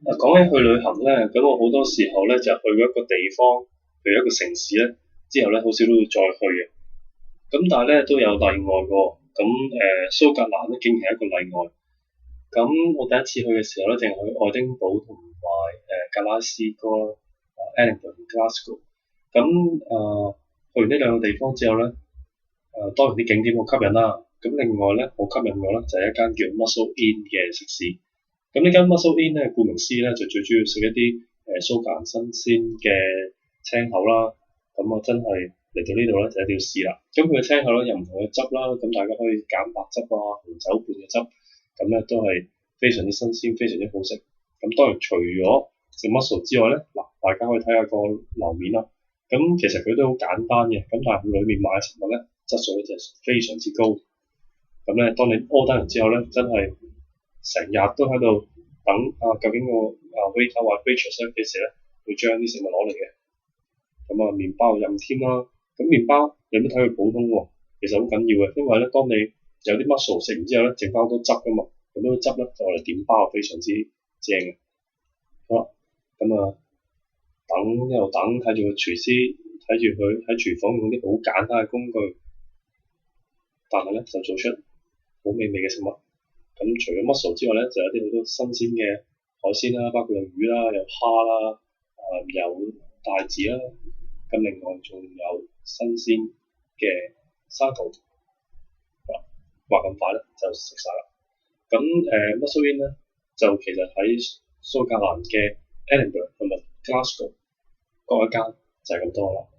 講起去旅行咧，咁我好多時候咧就去一個地方，譬如一個城市咧，之後咧好少都會再去嘅。咁但係咧都有例外喎。咁蘇格蘭咧竟然係一個例外。咁我第一次去嘅時候咧，淨係去愛丁堡同埋格拉斯哥、Edinburgh 同 Glasgow。咁去完呢兩個地方之後咧，當然啲景點好吸引啦。咁另外咧，好吸引我咧就係一間叫 Muscle Inn 嘅食肆。咁呢間 Muscle Inn 咧，顧名思義咧，就最主要食一啲蘇格蘭新鮮嘅青口啦。咁我真係嚟到呢度咧，就一定要試啦。咁佢嘅青口咧有唔同嘅汁啦，咁大家可以揀白汁啊、紅酒伴嘅汁，咁咧都係非常之新鮮，非常之好食。咁當然除咗食 mussel 之外咧，嗱大家可以睇下個樓面啦。咁其實佢都好簡單嘅，咁但係佢裡面買嘅食物咧質素咧就非常之高。咁咧，當你 order 完之後咧，真係成日都喺度等啊，究竟個waiter 或 waitress 幾時咧會將啲食物攞嚟嘅？咁啊，麵包又任添啦。咁麵包你唔好睇佢普通喎，其實好緊要嘅，因為咧，當你有啲 mussel 食完之後咧，剩翻好多汁噶嘛，咁嗰啲汁咧就嚟點包，非常之正嘅。好啦，咁啊，等一路等，睇住個廚師，睇住佢喺廚房用啲好簡單嘅工具，但係咧就做出好美味嘅食物。咁除咗 mussel 之外咧，就有啲好多新鮮嘅海鮮啦，包括有魚啦、有蝦啦、有帶子啦。咁另外仲有新鮮嘅生蠔，話咁快咧就食晒啦。咁Muscle Inn 咧就其實喺蘇格蘭嘅 Edinburgh 同埋 Glasgow 各一間就係咁多啦。